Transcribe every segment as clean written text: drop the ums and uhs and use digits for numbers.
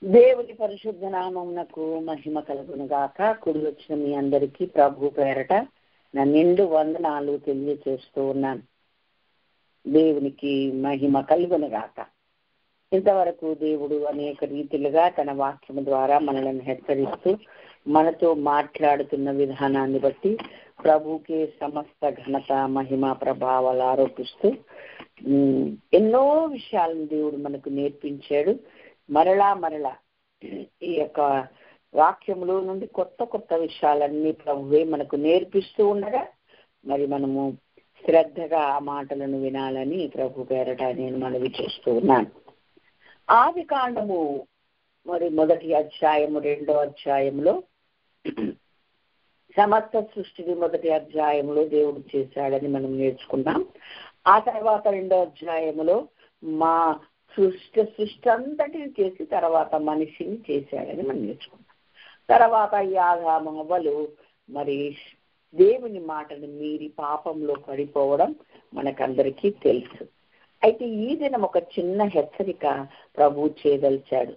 దేవుని పరిశుద్ధ నామమునకు మహిమ కలుగును గాక. కుడి వచ్చిన మీ అందరికీ ప్రభు పేరట నా నిండు వందనాలు తెలియచేస్తూ ఉన్నాను. దేవునికి మహిమ కలుగును గాక. ఇంతవరకు దేవుడు అనేక రీతిలుగా తన వాక్యము ద్వారా మనల్ని హెచ్చరిస్తూ మనతో మాట్లాడుతున్న విధానాన్ని బట్టి ప్రభుకే సమస్త ఘనత మహిమ ప్రభావాలు ఆరోపిస్తూ ఎన్నో విషయాలను దేవుడు మనకు నేర్పించాడు. మరలా ఈ యొక్క వాక్యములో నుండి కొత్త కొత్త విషయాలన్నీ ప్రభువే మనకు నేర్పిస్తూ ఉండగా మరి మనము శ్రద్ధగా ఆ మాటలను వినాలని ప్రభు పేరట నేను మనవి చేస్తూ ఉన్నాను. ఆది కాండము మరి 1వ అధ్యాయము 2వ అధ్యాయంలో సమస్త సృష్టిని 1వ అధ్యాయంలో దేవుడు చేశాడని మనం నేర్చుకున్నాం. ఆ తర్వాత 2వ అధ్యాయంలో మా సృష్టి అంతటిని చేసి తర్వాత మనిషిని చేశాడని మనం నేర్చుకున్నాం. తర్వాత ఈ ఆదాము అవ్వలు మరి దేవుని మాటను మీరి పాపంలో పడిపోవడం మనకందరికీ తెలుసు. అయితే ఈ దినం ఒక చిన్న హెచ్చరిక ప్రభు చేయదలిచాడు.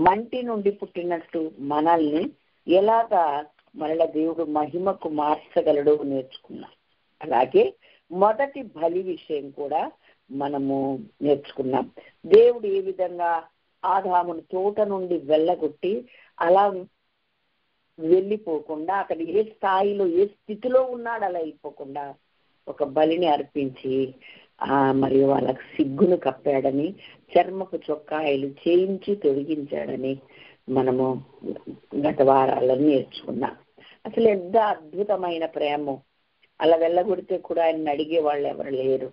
మంటి నుండి పుట్టినట్టు మనల్ని ఎలాగా మరల దేవుడు మహిమకు మార్చగలడో నేర్చుకున్నాం. అలాగే మొదటి బలి విషయం కూడా మనము నేర్చుకున్నాం. దేవుడు ఏ విధంగా ఆదామును తోట నుండి వెళ్ళగొట్టి అలా వెళ్ళిపోకుండా అక్కడ ఏ స్థాయిలో ఏ స్థితిలో ఉన్నాడు అలా అయిపోకుండా ఒక బలిని అర్పించి మరియు వాళ్ళకు సిగ్గును కప్పాడని, చర్మపు చొక్కాయలు చేయించి తొలగించాడని మనము గత వారాలను నేర్చుకున్నాం. అసలు ఎంత అద్భుతమైన ప్రేమ! అలా వెళ్ళగొడితే కూడా ఆయన అడిగే వాళ్ళు ఎవరు లేరు.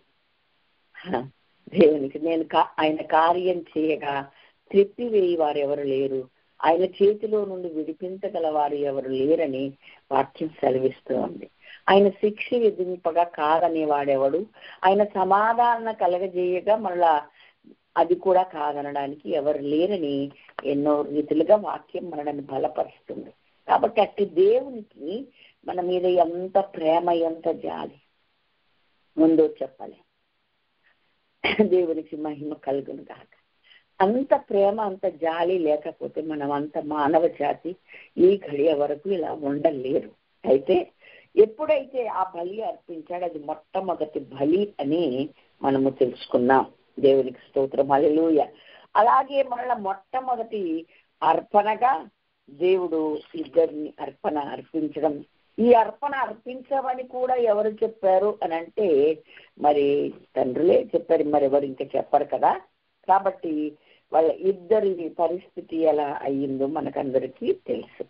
దేవునికి ఆయన కార్యం చేయగా త్రిప్పివేయి వారు ఎవరు లేరు, ఆయన చేతిలో నుండి విడిపించగల వారు ఎవరు లేరని వాక్యం సెలవిస్తూ ఉంది. ఆయన శిక్ష విధింపగా కాదనే వాడెవడు, ఆయన సమాధానం కలగజేయగా మళ్ళా అది కూడా కాదనడానికి ఎవరు లేరని ఎన్నో రీతిలుగా వాక్యం మనల్ని బలపరుస్తుంది. కాబట్టి అట్టి దేవునికి మన మీద ఎంత ప్రేమ, ఎంత జాలి ముందో చెప్పాలి. దేవునికి మహిమ కలుగును గాక. అంత ప్రేమ, అంత జాలి లేకపోతే మనం అంత మానవ జాతి ఈ ఘడియ వరకు ఇలా ఉండలేరు. అయితే ఎప్పుడైతే ఆ బలి అర్పించాడో అది మొట్టమొదటి బలి అని మనము తెలుసుకున్నాం. దేవునికి స్తోత్రం, హల్లెలూయా. అలాగే మళ్ళా మొట్టమొదటి అర్పణగా దేవుడు ఇద్దరిని అర్పించడం. ఈ అర్పణ అర్పించమని కూడా ఎవరు చెప్పారు అని అంటే మరి తండ్రులే చెప్పారు, మరి ఎవరు ఇంకా చెప్పరు కదా. కాబట్టి వాళ్ళ ఇద్దరి పరిస్థితి ఎలా అయ్యిందో మనకందరికీ తెలుసు.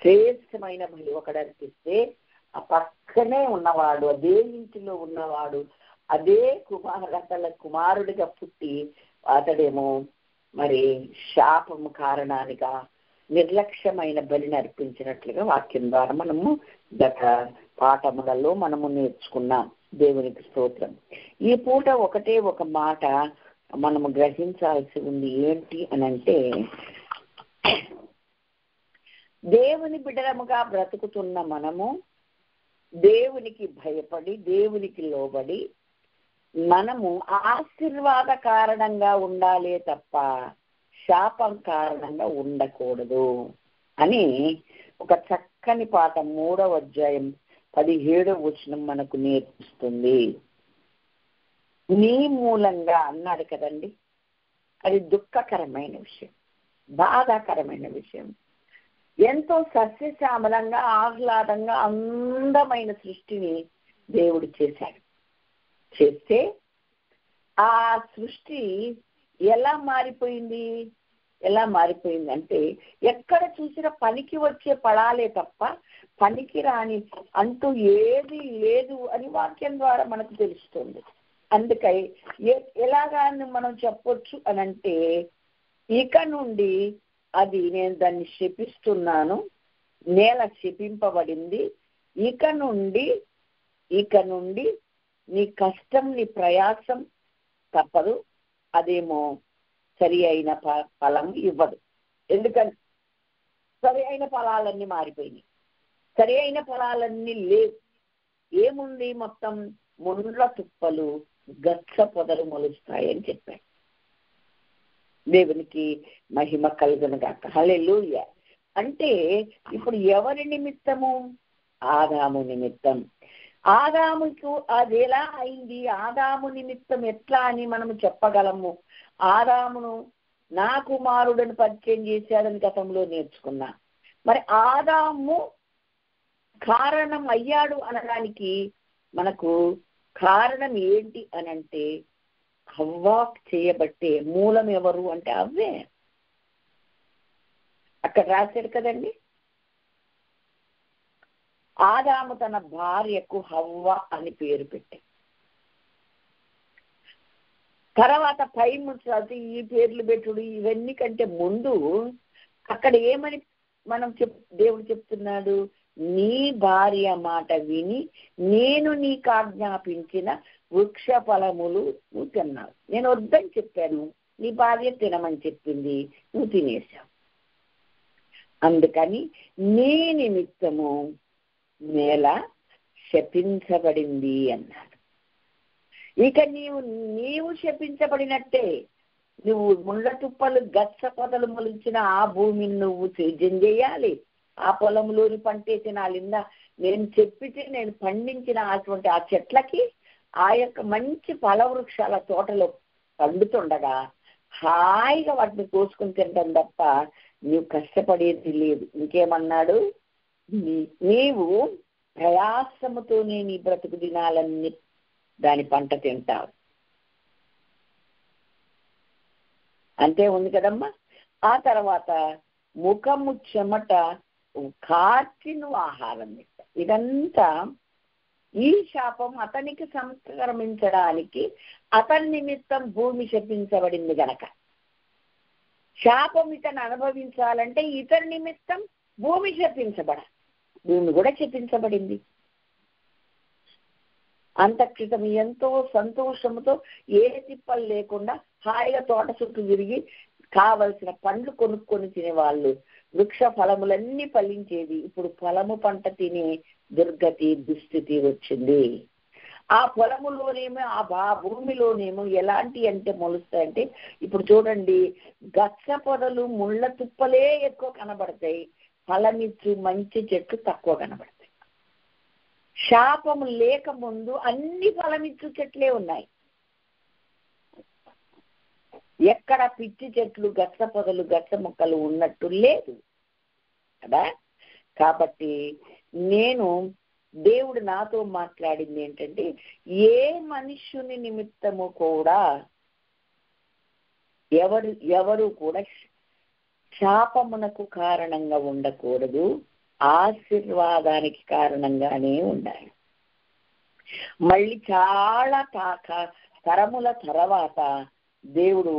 శ్రేష్టమైన బలి ఒకడు అర్పిస్తే ఆ పక్కనే ఉన్నవాడు, అదే ఇంటిలో ఉన్నవాడు, అదే కుమారుడిగా పుట్టి అతడేమో మరి శాపము కారణానిగా నిర్లక్ష్యమైన బలిని అర్పించినట్లుగా వాక్యం ద్వారా మనము గత పాఠములలో మనము నేర్చుకున్నాం. దేవునికి స్తోత్రం. ఈ పూట ఒకటే ఒక మాట మనము గ్రహించాల్సి ఉంది. ఏంటి అని అంటే, దేవుని బిడ్డలముగా బ్రతుకుతున్న మనము దేవునికి భయపడి, దేవునికి లోబడి మనము ఆశీర్వాద కారణంగా ఉండాలే తప్ప శాపం కారణంగా ఉండకూడదు అని ఒక చక్కని పాట 3వ అధ్యాయం 17వ వచనం మనకు నేర్పిస్తుంది. నీ మూలంగా అన్నాడు కదండి. అది దుఃఖకరమైన విషయం, బాధాకరమైన విషయం. ఎంతో సస్యశ్యామలంగా, ఆహ్లాదంగా, అందమైన సృష్టిని దేవుడు చేశాడు. చేస్తే ఆ సృష్టి ఎలా మారిపోయింది అంటే ఎక్కడ చూసినా పనికి వచ్చే పడాలే తప్ప పనికి రాని అంటూ ఏది లేదు అని వాక్యం ద్వారా మనకు తెలుస్తుంది. అందుకై ఎలాగా మనం చెప్పొచ్చు అని అంటే, ఇక నుండి అది నేను దాన్ని శపిస్తున్నాను, నేల శపింపబడింది, ఇక నుండి నీ కష్టం, నీ ప్రయాసం తప్పదు, అదేమో సరి అయిన ఫలం ఇవ్వదు. ఎందుకంటే సరి అయిన ఫలాలన్నీ మారిపోయినాయి, సరి అయిన ఫలాలన్నీ లేవు. ఏముంది? మొత్తం ముండ్ల తుప్పలు, గచ్చ పొదలు మొలుస్తాయని చెప్పాడు. దేవునికి మహిమ కలుగును గాక. హల్లెలూయా. అంటే ఇప్పుడు ఎవరి నిమిత్తము? ఆదాము నిమిత్తం. ఆదాముకు అది ఎలా అయింది? ఆదాము నిమిత్తం ఎట్లా అని మనం చెప్పగలము? ఆదామును నా కుమారుడిని పరిచయం చేశాడని గతంలో నేర్చుకున్నా. మరి ఆదాము కారణం అయ్యాడు అనడానికి మనకు కారణం ఏంటి అనంటే హవ్వ చేయబట్టే. మూలం ఎవరు అంటే అవ్వే. అక్కడ రాశారు కదండి, ఆదాము తన భార్యకు హవ్వ అని పేరు పెట్టాడు. తర్వాత పై ముచ్చాతి ఈ పేర్లు పెట్టుడు ఇవన్నీ కంటే ముందు అక్కడ ఏమని మనం దేవుడు చెప్తున్నాడు? నీ భార్య మాట విని నేను నీకు ఆజ్ఞాపించిన వృక్ష ఫలములు నువ్వు తిన్నావు. నేను వద్దని చెప్పాను, నీ భార్య తినమని చెప్పింది, నువ్వు తినేశావు. అందుకని నీ నిమిత్తము నేల శపించబడింది అన్నాడు. ఇక నీవు శపించబడినట్టే. నువ్వు ముళ్ళ తుప్పలు గచ్చ పొదలు మొలిచిన ఆ భూమిని నువ్వు సేద్యం చేయాలి, ఆ పొలంలోని పంటే తినాలిందా. నేను చెప్పితే నేను పండించిన అటువంటి ఆ చెట్లకి ఆ యొక్క మంచి ఫల వృక్షాల తోటలో పండుతుండగా హాయిగా వాటిని కోసుకుని తింటాం తప్ప నువ్వు కష్టపడేది లేదు. ఇంకేమన్నాడు? నీవు ప్రయాసముతోనే నీ బ్రతుకు దినాలన్నీ దాని పంట తింటావు. అంతే ఉంది కదమ్మా. ఆ తర్వాత ముఖము చెమట కార్చి నువ్వు ఆహారం తింటావు. ఇదంతా ఈ శాపం అతనికి సంక్రమించడానికి అతని నిమిత్తం భూమి శపించబడింది గనక, శాపం ఇతను అనుభవించాలంటే ఇతని నిమిత్తం భూమి శపించబడాలి. భూమి కూడా శపించబడింది. అంతక్రితం ఎంతో సంతోషంతో ఏ తిప్పలు లేకుండా హాయిగా తోట చుట్టూ తిరిగి కావలసిన పండ్లు కొనుక్కొని తినేవాళ్ళు. వృక్ష ఫలములన్నీ ఫలించేది. ఇప్పుడు ఫలము పంట తినే దుర్గతి దుస్థితి వచ్చింది. ఆ పొలములోనేమో ఆ భూమిలోనేమో ఎలాంటి అంటే మొలుస్తాయంటే, ఇప్పుడు చూడండి, గచ్చ పొదలు ముళ్ళ తుప్పలే ఎక్కువ కనబడతాయి, ఫలమిచ్చు మంచి చెట్లు తక్కువ కనబడతాయి. శాపము లేకముందు అన్ని ఫలమిచ్చు చెట్లే ఉన్నాయి. ఎక్కడ పిచ్చి చెట్లు గచ్చ పొదలు గచ్చ మొక్కలు ఉన్నట్టు లేదు కదా. కాబట్టి దేవుడు నాతో మాట్లాడింది ఏంటంటే, ఏ మనుష్యుని నిమిత్తము కూడా ఎవరు కూడా శాపమునకు కారణంగా ఉండకూడదు, ఆశీర్వాదానికి కారణంగానే ఉండాలి. మళ్ళీ చాలా తరముల తర్వాత దేవుడు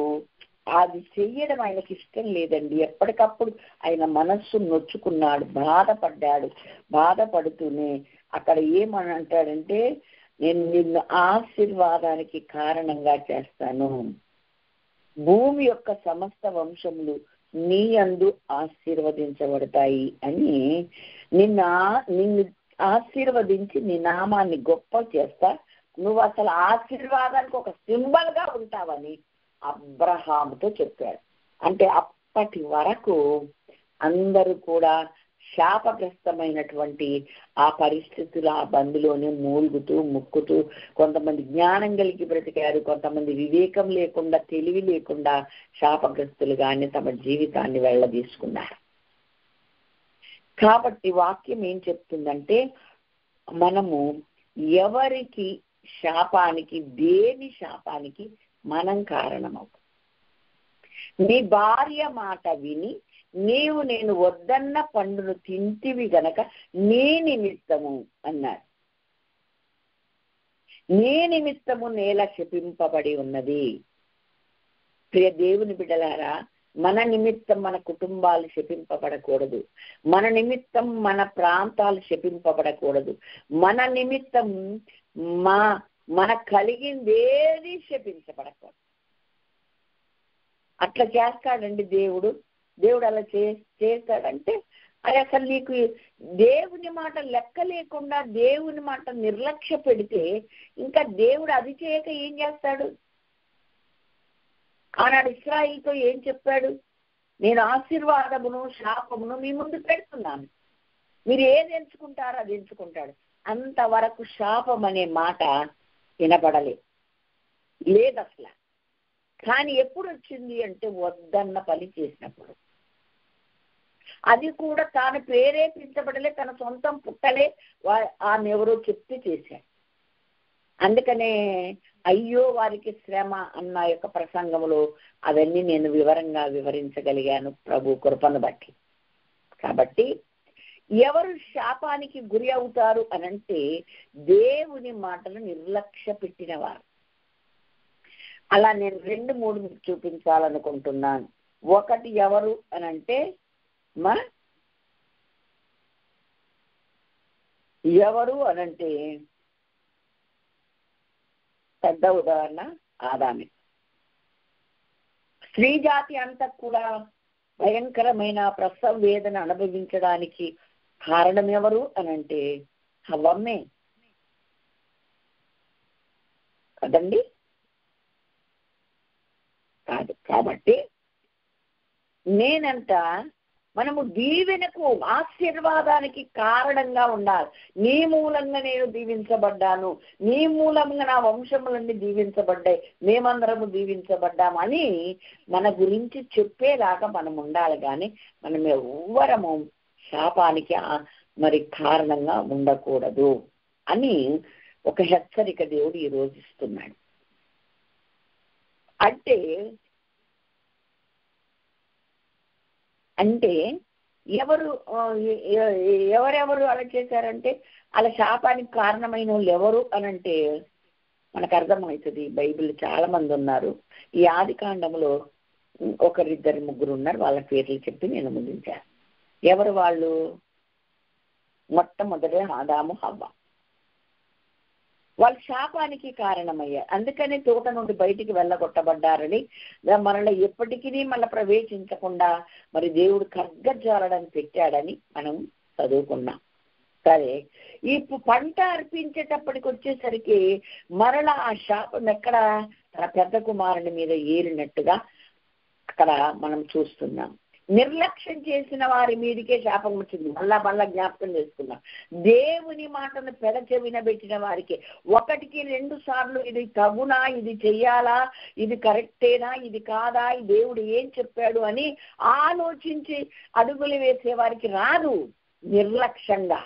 అది చెయ్యడం ఆయనకి ఇష్టం లేదండి. ఎప్పటికప్పుడు ఆయన మనస్సు నొచ్చుకున్నాడు, బాధపడుతూనే అక్కడ ఏమని అంటాడంటే, నేను నిన్ను ఆశీర్వాదానికి కారణంగా చేస్తాను, భూమి యొక్క సమస్త వంశములు నీ యందు ఆశీర్వదించబడతాయి అని నిన్ను ఆశీర్వదించి నీ నామాన్ని గొప్ప చేస్తా, నువ్వు అసలు ఆశీర్వాదానికి ఒక సింబల్ గా ఉంటావని అబ్రహాముతో చెప్పాడు. అంటే అప్పటి వరకు అందరూ కూడా శాపగ్రస్తమైనటువంటి ఆ పరిస్థితులు, ఆ బందులోనే మూలుగుతూ ముక్కుతూ, కొంతమంది జ్ఞానం కలిగి బ్రతికారు, కొంతమంది వివేకం లేకుండా తెలివి లేకుండా శాపగ్రస్తులుగానే తమ జీవితాన్ని వెళ్ళదీసుకున్నారు. కాబట్టి వాక్యం ఏం చెప్తుందంటే, మనము ఎవరికి శాపానికి, దేని శాపానికి మనం కారణమవుతాం. నీ భార్య మాట విని నేను వద్దన్న పండును తింటివి గనక నీ నిమిత్తము అన్నాడు. నీ నిమిత్తము నేల శపింపబడి ఉన్నది. ప్రియ దేవుని బిడ్డలారా, మన నిమిత్తం మన కుటుంబాలు శపింపబడకూడదు, మన నిమిత్తం మన ప్రాంతాలు శపింపబడకూడదు, మన నిమిత్తం మన కలిగిందేది శపించబడకూడదు. అట్లా చేస్తాడండి దేవుడు. అలా చేస్తాడంటే అది అసలు నీకు దేవుని మాట లెక్క లేకుండా దేవుని మాట నిర్లక్ష్య పెడితే ఇంకా దేవుడు అది చేయక ఏం చేస్తాడు? ఆనాడు ఇశ్రాయేలుతో ఏం చెప్పాడు? నేను ఆశీర్వాదమును శాపమును మీ ముందు పెడుతున్నాను, మీరు ఏది ఎంచుకుంటారో అది ఎంచుకుంటాడు. అంతవరకు శాపం అనే మాట లేదు అసలు. కానీ ఎప్పుడు వచ్చింది అంటే వద్దన్న పని చేసినప్పుడు. అది కూడా తాను ప్రేరేపించబడలే, తన సొంతం పుట్టలే, ఆమె ఎవరో చెప్తే చేశాడు. అందుకనే అయ్యో వారికి శ్రమ అన్న యొక్క ప్రసంగంలో అవన్నీ నేను వివరంగా వివరించగలిగాను ప్రభు కృపను బట్టి. కాబట్టి ఎవరు శాపానికి గురి అవుతారు అనంటే దేవుని మాటలు నిర్లక్ష్య పెట్టినవారు. అలా నేను 2-3 మీకు చూపించాలనుకుంటున్నాను. ఒకటి ఎవరు అనంటే పెద్ద ఉదాహరణ ఆదామే. స్త్రీ జాతి అంతా కూడా భయంకరమైన ప్రసవ వేదన అనుభవించడానికి కారణం ఎవరు అనంటే హవ్వమ్మే కదండి. కాదు. కాబట్టి నేనంట మనము దీవెనకు ఆశీర్వాదానికి కారణంగా ఉండాలి. నీ మూలంగా నేను దీవించబడ్డాను, నీ మూలంగా నా వంశములన్నీ దీవించబడ్డాయి, మేమందరము దీవించబడ్డామని మన గురించి చెప్పేలాగా మనం ఉండాలి. కానీ మనం ఎవ్వరము శాపానికి మరి కారణంగా ఉండకూడదు అని ఒక హెచ్చరిక దేవుడు ఈరోజు ఇస్తున్నాడు. అంటే ఎవరెవరు అలా చేశారంటే అలా శాపానికి కారణమైన వాళ్ళు ఎవరు అనంటే మనకు అర్థమవుతుంది. బైబిల్ చాలా మంది ఉన్నారు. ఈ ఆది కాండంలో 1-2-3 ఉన్నారు. వాళ్ళ పేర్లు చెప్పి నేను ముగించాను. ఎవరు వాళ్ళు? మొట్టమొదటి ఆదాము హవ్వ. వాళ్ళు శాపానికి కారణమయ్యారు. అందుకని తోట నుండి బయటికి వెళ్ళగొట్టబడ్డారని, మనల్ని ఎప్పటికీ మళ్ళీ ప్రవేశించకుండా మరి దేవుడు ఖడ్గజ్వాలని పెట్టాడని మనం చదువుకున్నాం. సరే, ఈ పంట అర్పించేటప్పటికి వచ్చేసరికి మరలా ఆ శాపం ఎక్కడ తన పెద్ద కుమారుని మీద ఏరినట్టుగా అక్కడ మనం చూస్తున్నాం. నిర్లక్ష్యం చేసిన వారి మీదకే శాపం వచ్చింది. మళ్ళా జ్ఞాపకం చేసుకున్నాం. దేవుని మాటను పెడచెవిన పెట్టిన వారికి 1-2 సార్లు ఇది తగునా, ఇది చెయ్యాలా, ఇది కరెక్టేనా, ఇది కాదా, దేవుడు ఏం చెప్పాడు అని ఆలోచించి అడుగులు వేసే వారికి రాదు. నిర్లక్ష్యంగా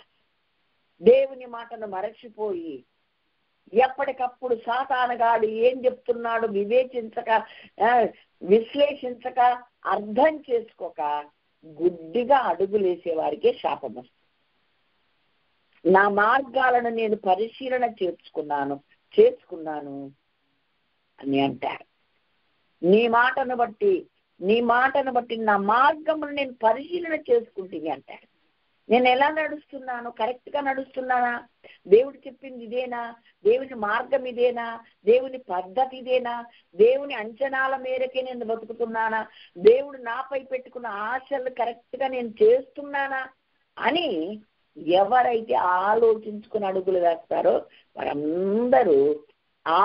దేవుని మాటను మరచిపోయి ఎప్పటికప్పుడు సాతానుగాడు ఏం చెప్తున్నాడు విశ్లేషించక అర్థం చేసుకోక గుడ్డిగా అడుగులేసే వారికే శాపం వస్తుంది. నా మార్గాలను నేను పరిశీలన చేసుకున్నాను అని అంటారు. నీ మాటను బట్టి నా మార్గమును నేను పరిశీలన చేసుకుంటుంది అంటాడు. నేను ఎలా నడుస్తున్నాను? కరెక్ట్ గా నడుస్తున్నానా? దేవుడు చెప్పింది ఇదేనా? దేవుని మార్గం ఇదేనా? దేవుని పద్ధతి ఇదేనా? దేవుని అంచనాల మేరకే నేను బతుకుతున్నానా? దేవుడు నాపై పెట్టుకున్న ఆశలు కరెక్ట్ గా నేను చేస్తున్నానా అని ఎవరైతే ఆలోచించుకుని అడుగులు వేస్తారో వారందరూ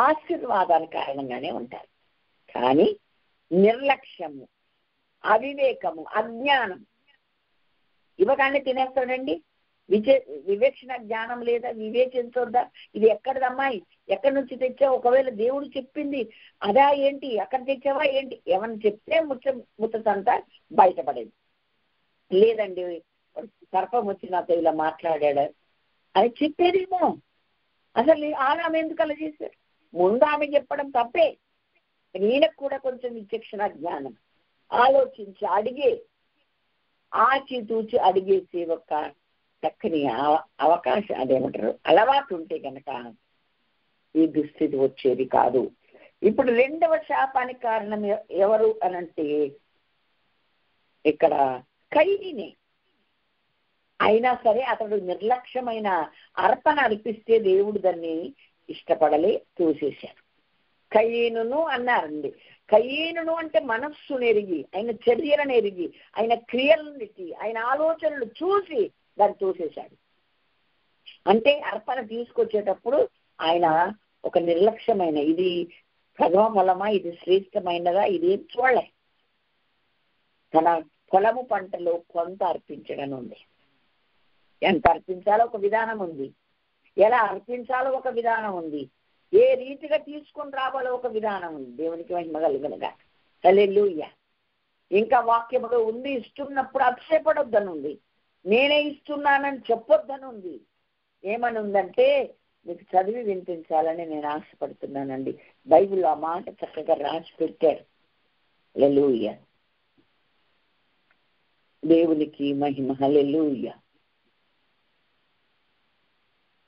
ఆశీర్వాదానికి కారణంగానే ఉంటారు. కానీ నిర్లక్ష్యము, అవివేకము, అజ్ఞానం ఇవ్వగానే తినేస్తాడండి. వివేక్షణ జ్ఞానం లేదా? వివేచించొద్దా? ఇది ఎక్కడిదమ్మాయి, ఎక్కడి నుంచి తెచ్చావు? ఒకవేళ దేవుడు చెప్పింది అదా ఏంటి, అక్కడ తెచ్చావా ఏంటి? ఏమని చెప్తే ముచ్చటంతా బయటపడేది. లేదండి సర్పం వచ్చి నాతో ఇలా మాట్లాడాడు అని చెప్పేదేమో. అసలు ఆమె ఎందుకు అలా చేశాడు? ముందు ఆమె చెప్పడం తప్పే. ఈయనకు కూడా కొంచెం విచక్షణ జ్ఞానం, ఆలోచించి అడిగే, ఆచితూచి అడిగేసి ఒక చక్కని అవకాశం అదేమంటారు అలవాటు ఉంటే కనుక ఈ దుస్థితి వచ్చేది కాదు. ఇప్పుడు 2వ శాపానికి కారణం ఎవరు అనంటే ఇక్కడ కయీనే. అయినా సరే అతడు నిర్లక్ష్యమైన అర్పణ అర్పిస్తే దేవుడు దాన్ని ఇష్టపడలే, తోసేశారు. కయీనును అన్నారండి. కయీనును అంటే మనస్సును ఎరిగి, ఆయన చర్యలను ఎరిగి, ఆయన క్రియలను ఆయన ఆలోచనలు చూసి దాన్ని తోసేశాడు. అంటే అర్పణ తీసుకొచ్చేటప్పుడు ఆయన ఒక నిర్లక్ష్యమైన ఇది ప్రథమ ఫలమా, ఇది శ్రేష్టమైనదా, ఇది ఏం చూడలే. తన పొలము పంటలో కొంత అర్పించడం ఉంది. ఎంత అర్పించాలో ఒక విధానం ఉంది, ఎలా అర్పించాలో ఒక విధానం ఉంది, ఏ రీతిగా తీసుకొని రావాలో ఒక విధానం ఉంది. దేవునికి మహిమ కలుగునుగా. హల్లెలూయా. ఇంకా వాక్యములో ఉంది, ఇస్తున్నప్పుడు అతిశయపడొద్దని ఉంది, నేనే ఇస్తున్నానని చెప్పొద్దని ఉంది. ఏమని ఉందంటే మీకు చదివి వినిపించాలని నేను ఆశపడుతున్నానండి. బైబిల్లో ఆ మాట చక్కగా రాసి పెట్టారు. హల్లెలూయా. దేవునికి మహిమ. హల్లెలూయా.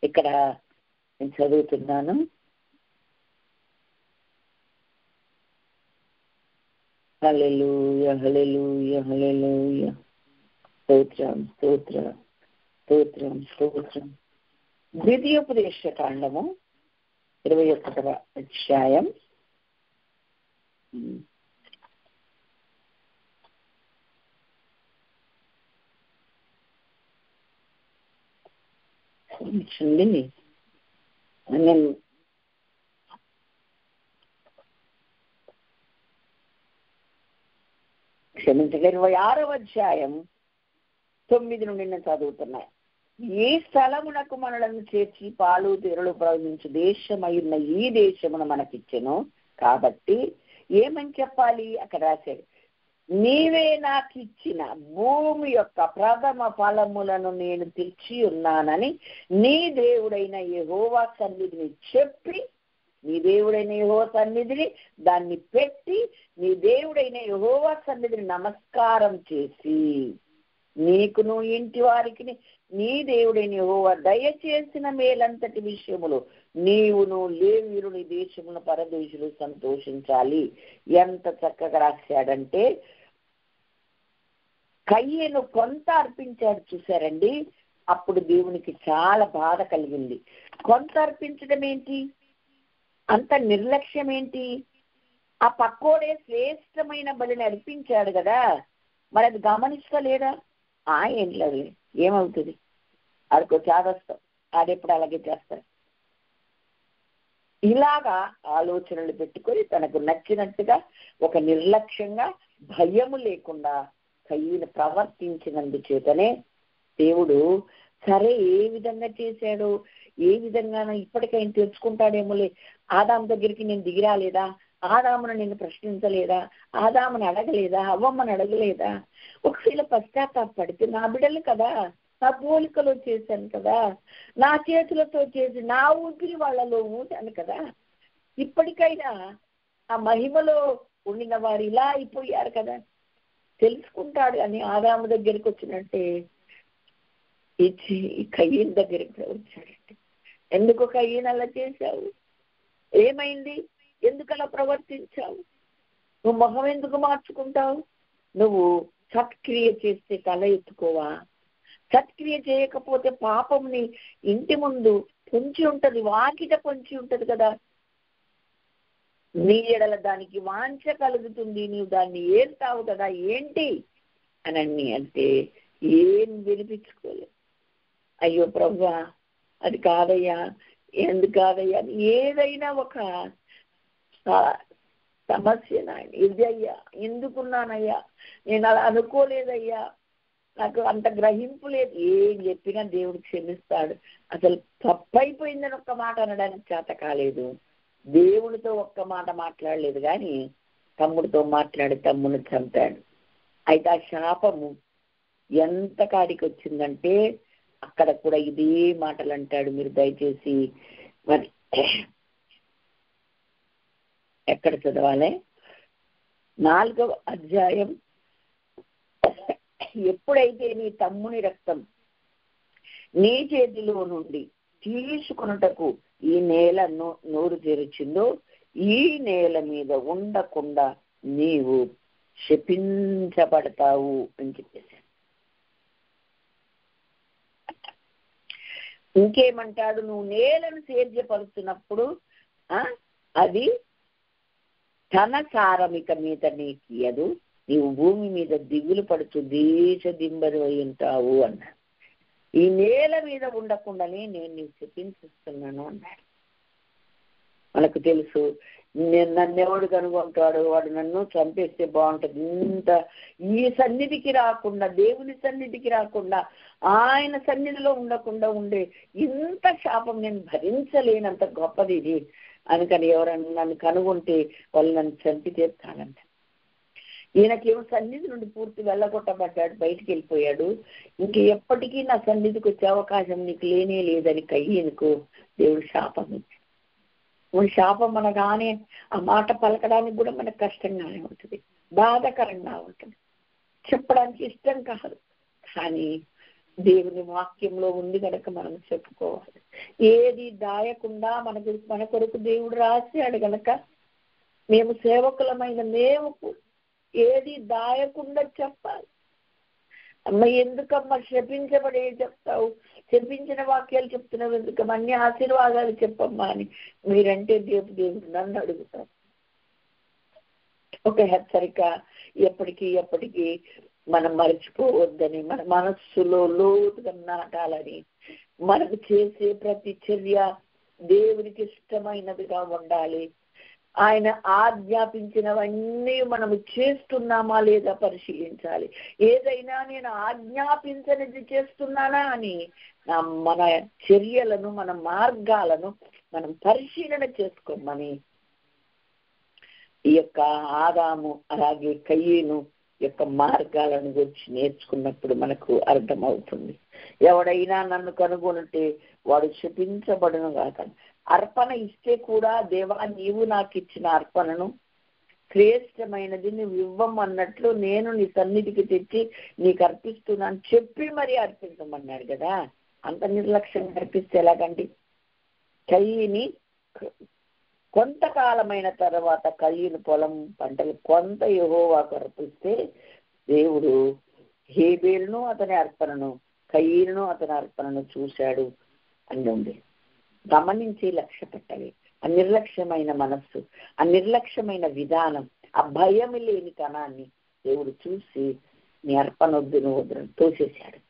ఇక్కడ నేను చదువుతున్నాను. హల్లెలూయా, హల్లెలూయా, హల్లెలూయా. స్తోత్రం, స్తోత్రం, స్తోత్రం, స్తోత్రం. ద్వితీయోపదేశ కాండము 21వ అధ్యాయం 26వ అధ్యాయం 9 నుండి నేను చదువుతున్నాను. ఈ స్థలమునకు మనలను చేర్చి పాలు తేనెలు ప్రవహించు దేశమైన ఈ దేశమును మనకిచ్చెను. కాబట్టి ఏమని చెప్పాలి? అక్కడ రాశాడు, నీవే నాకు ఇచ్చిన భూమి యొక్క ప్రథమ ఫలములను నేను తెచ్చి ఉన్నానని నీ దేవుడైన యెహోవా సన్నిధిని చెప్పి, నీ దేవుడైన యెహోవా సన్నిధిని దాన్ని పెట్టి, నీ దేవుడైన యెహోవా సన్నిధిని నమస్కారం చేసి, నీకును ఇంటి వారికి నీ దేవుడైన యెహోవా దయచేసిన మేలంతటి విషయములు నీవును లేవీయులు నీ దేశమును పరదేశులు సంతోషించాలి. ఎంత చక్కగా రాశాడంటే, కయ్యను కొంత అర్పించాడు. చూశారండి, అప్పుడు దేవునికి చాలా బాధ కలిగింది. కొంత అర్పించడం ఏంటి, అంత నిర్లక్ష్యం ఏంటి? ఆ పక్కోడే శ్రేష్టమైన బలిని అర్పించాడు కదా, మరి అది గమనిస్తలేదా? ఏంట్లేదు, ఏమవుతుంది, ఆడికో చాదస్తాం, ఆడెప్పుడు అలాగే చేస్తాడు. ఇలాగా ఆలోచనలు పెట్టుకొని తనకు నచ్చినట్టుగా ఒక నిర్లక్ష్యంగా భయము లేకుండా కయ్యను ప్రవర్తించినందుచేతనే దేవుడు సరే ఏ విధంగా చేశాడు, ఏ విధంగా ఇప్పటికైనా తెలుసుకుంటాడేమోలే, ఆదాము దగ్గరికి నేను దిగిరాలేదా, ఆదామును నేను ప్రశ్నించలేదా, ఆదామును అడగలేదా, అవ్వమ్మని అడగలేదా, ఒకవేళ పశ్చాత్తాపడితే నా బిడ్డలు కదా, నా పోలికలో చేశాను కదా, నా చేతులతో చేసి నా ఊపిరి వాళ్ళలో ఊటాను కదా, ఇప్పటికైనా ఆ మహిమలో ఉండిన వారు ఇలా అయిపోయారు కదా, తెలుసుకుంటాడు అని ఆదాము దగ్గరికి వచ్చినట్టే ఈ కయ్యను దగ్గరికి వచ్చాడంటే, ఎందుకు కయ్యను అలా చేశావు, ఏమైంది, ఎందుకు అలా ప్రవర్తించావు, నువ్వు మొహం ఎందుకు మార్చుకుంటావు, నువ్వు సత్క్రియ చేస్తే తల ఎత్తుకోవా, సత్క్రియ చేయకపోతే పాపంని ఇంటి ముందు పొంచి ఉంటది, వాకిట పొంచి ఉంటది కదా, నీ ఎడల దానికి వాంఛ కలుగుతుంది, నీవు దాన్ని ఏస్తావు కదా, ఏంటి అని అంటే ఏం వినిపించుకోలేదు. అయ్యో ప్రభువా అది కాదయ్యా, ఎందుకు కాదయ్యా, ఏదైనా ఒక సమస్య నాయన, ఇది అయ్యా, ఎందుకున్నానయ్యా, నేను అలా అనుకోలేదయ్యా, నాకు అంత గ్రహింపు లేదు, ఏం చెప్పినా దేవుడు క్షమిస్తాడు. అసలు తప్పైపోయిందని ఒక్క మాట అనడానికి చేత కాలేదు, దేవుడితో ఒక్క మాట మాట్లాడలేదు, కానీ తమ్ముడితో మాట్లాడి తమ్ముడిని చంపాడు. అయితే ఆ శాపము ఎంత కాడికి వచ్చిందంటే అక్కడ కూడా ఇదే మాటలు అంటాడు. మీరు దయచేసి మరి ఎక్కడ చదవాలి, 4వ అధ్యాయం, ఎప్పుడైతే నీ తమ్ముని రక్తం నీ చేతిలో నుండి తీసుకొనుటకు ఈ నేల నోరు తెరిచిందో, ఈ నేల మీద ఉండకుండా నీవు శపించబడతావు అని చెప్పేసి. ఇంకేమంటాడు, నువ్వు నేలను సేద్యపరుచున్నప్పుడు అది తన సారమిక మీద నీకియదు, నీవు భూమి మీద దిగులు పడుతూ దేశ దింబరు అయి ఉంటావు అన్నాడు. ఈ నేల మీద ఉండకుండానే నేను నీవు శపించుస్తున్నాను అన్నాడు. మనకు తెలుసు నన్నెవడు కనుగొంటాడు, వాడు నన్ను చంపేస్తే బాగుంటుంది. ఇంత ఈ సన్నిధికి రాకుండా, దేవుని సన్నిధికి రాకుండా, ఆయన సన్నిధిలో ఉండకుండా ఉండే ఇంత శాపం నేను భరించలేనంత గొప్పది ఇది. అందుకని ఎవరన్నా నన్ను కనుగొంటే వాళ్ళు నన్ను చంపి తీర్తానంట. ఈయనకేమో సన్నిధి నుండి పూర్తి వెళ్ళగొట్టబడ్డాడు, బయటికి వెళ్ళిపోయాడు. ఇంక ఎప్పటికీ నా సన్నిధికి వచ్చే అవకాశం నీకు లేనే లేదని కయ్యేనుకో దేవుడు శాపం ఇచ్చాడు. శాపం అనగానే ఆ మాట పలకడానికి కూడా మనకు కష్టంగానే ఉంటుంది, బాధాకరంగా ఉంటుంది, చెప్పడానికి ఇష్టం కాదు. కానీ దేవుని వాక్యంలో ఉంది కనుక మనం చెప్పుకోవాలి. ఏది దాయకుండా మన కొరకు దేవుడు రాశాడు కనుక మేము సేవకులమైన మేము ఏది దాయకుండా చెప్పాలి. అమ్మ ఎందుకమ్మా శపించబడే చెప్తావు, శపించిన వాక్యాలు చెప్తున్నావు ఎందుకమ్మా, అన్ని ఆశీర్వాదాలు చెప్పమ్మా అని మీరంటే దేవుడు నన్ను అడుగుతారు. ఒక హెచ్చరిక, ఎప్పటికీ మనం మర్చిపోవద్దని, మన మనస్సులో లోతుగా నాటాలని, మనకు చేసే ప్రతి చర్య దేవునికి ఇష్టమైనదిగా ఉండాలి. ఆయన ఆజ్ఞాపించినవన్నీ మనము చేస్తున్నామా లేదా పరిశీలించాలి. ఏదైనా నేను ఆజ్ఞాపించనిది చేస్తున్నానా అని మన చర్యలను, మన మార్గాలను మనం పరిశీలన చేసుకోమని ఈ యొక్క ఆదాము అలాగే కయ్యేను యొక్క మార్గాలను గురించి నేర్చుకున్నప్పుడు మనకు అర్థమవుతుంది. ఎవడైనా నన్ను కనుగొనితే వాడు శపించబడును గాక. అర్పణ ఇస్తే కూడా దేవా నీవు నాకు ఇచ్చిన అర్పణను శ్రేష్టమైనది నువ్వు ఇవ్వమన్నట్లు నేను నీ సన్నిధికి తెచ్చి నీకు అర్పిస్తున్నాను చెప్పి మరి అర్పించమన్నాడు కదా. అంత నిర్లక్ష్యంగా అర్పిస్తే ఎలాగండి? కయ్యని కొంతకాలమైన తర్వాత కయ్యను పొలం పంటలు కొంత యెహోవాకు అర్పిస్తే దేవుడు హేబేలును అతని అర్పణను, కయ్యను అతని అర్పణను చూశాడు అని ఉంది. గమనించి లక్ష్య పెట్టాలి. ఆ నిర్లక్ష్యమైన మనస్సు, ఆ నిర్లక్ష్యమైన విధానం, ఆ భయం లేని తనాన్ని దేవుడు చూసి నీ అర్పణ వద్దును తోసేశాడు.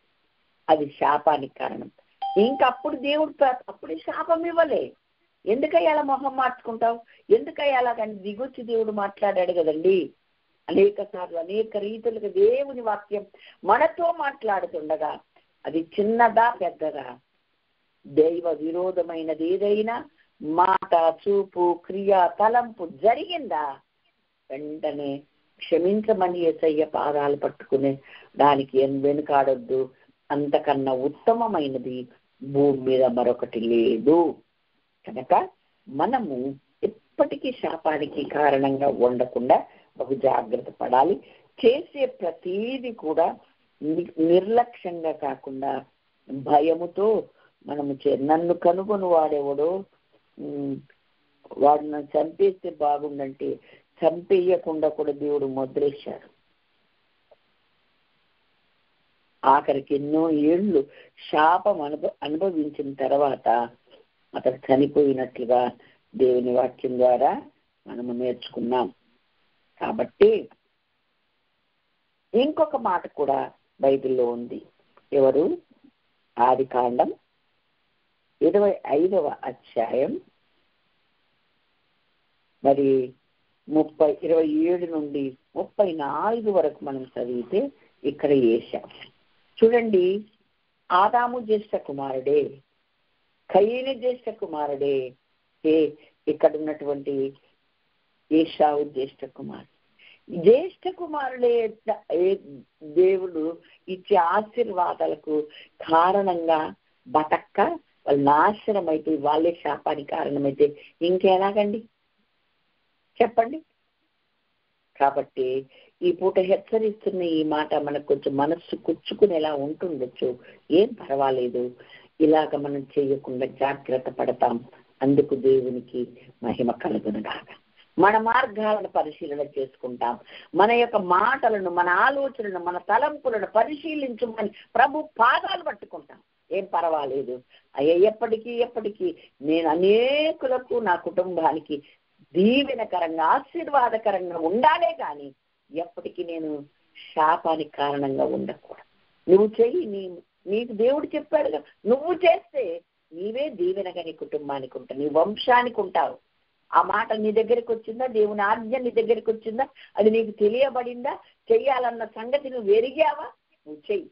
అది శాపానికి కారణం. ఇంకప్పుడు దేవుడు అప్పుడే శాపం ఇవ్వలే. ఎందుకయ్యా అలా మొహం మార్చుకుంటావు, ఎందుకయ్యా అలా? కానీ దిగొచ్చి దేవుడు మాట్లాడాడు కదండి అనేక సార్లు, అనేక రీతులుగా దేవుని వాక్యం మనతో మాట్లాడుతుండగా అది చిన్నదా పెద్దదా, దైవ విరోధమైనది ఏదైనా మాట, చూపు, క్రియ, తలంపు జరిగిందా వెంటనే క్షమించమని యేసయ్య పాదాలు పట్టుకునే దానికి వెనుకాడొద్దు. అంతకన్నా ఉత్తమమైనది భూమి మీద మరొకటి లేదు. కనుక మనము ఎప్పటికీ శాపానికి కారణంగా ఉండకుండా బహు జాగ్రత్త పడాలి. చేసే ప్రతీది కూడా నిర్లక్ష్యంగా కాకుండా భయముతో మనము నన్ను కనుగొని వాడేవాడో వాడు నన్ను చంపేస్తే బాగుండంటే చంపేయకుండా కూడా దేవుడు ముద్రేశాడు. ఆఖరికి ఎన్నో ఏళ్ళు శాపం అనుభవించిన తర్వాత అతడు చనిపోయినట్లుగా దేవుని వాక్యం ద్వారా మనము నేర్చుకున్నాం. కాబట్టి ఇంకొక మాట కూడా బైబిల్లో ఉంది. ఎవరు? ఆదికాండం 25వ అధ్యాయం మరి 27 నుండి 34 వరకు మనం చదివితే ఇక్కడ ఏషా చూడండి. ఆదాము జ్యేష్ఠ కుమారుడే, కయీను జ్యేష్ఠ కుమారుడే, ఇక్కడ ఉన్నటువంటి ఏషావు జ్యేష్ఠ కుమారుడు. జ్యేష్ఠ కుమారుడే దేవుడు ఇచ్చే ఆశీర్వాదాలకు కారణంగా బతక్క వాళ్ళు నాశనం అయిపోయి వాళ్ళే శాపానికి కారణమైతే ఇంకెలాగండి చెప్పండి? కాబట్టి ఈ పూట హెచ్చరిస్తున్న ఈ మాట మనకు కొంచెం మనస్సు కుచ్చుకునేలా ఉంటుండొచ్చు. ఏం పర్వాలేదు, ఇలాగ మనం చేయకుండా జాగ్రత్త పడతాం. అందుకు దేవునికి మహిమ కలుగునుగాక. మన మార్గాలను పరిశీలన చేసుకుంటాం. మన యొక్క మాటలను, మన ఆలోచనలను, మన తలంపులను పరిశీలించమని ప్రభు పాదాలు పట్టుకుంటాం. ఏం పర్వాలేదు అయ్యా, ఎప్పటికీ నేను అనేకులకు, నా కుటుంబానికి దీవెనకరంగా, ఆశీర్వాదకరంగా ఉండాలే కానీ ఎప్పటికీ నేను శాపానికి కారణంగా ఉండకూడదు. నువ్వు చెయ్యి, నీకు దేవుడు చెప్పాడుగా, నువ్వు చేస్తే నీవే దీవెనగా నీ కుటుంబానికి ఉంటావు, నీ వంశానికి ఉంటావు. ఆ మాట నీ దగ్గరికి వచ్చిందా? దేవుని ఆజ్ఞ నీ దగ్గరికి వచ్చిందా? అది నీకు తెలియబడిందా? చెయ్యాలన్న సంగతి నువ్వు ఎరిగావా? నువ్వు చెయ్యి.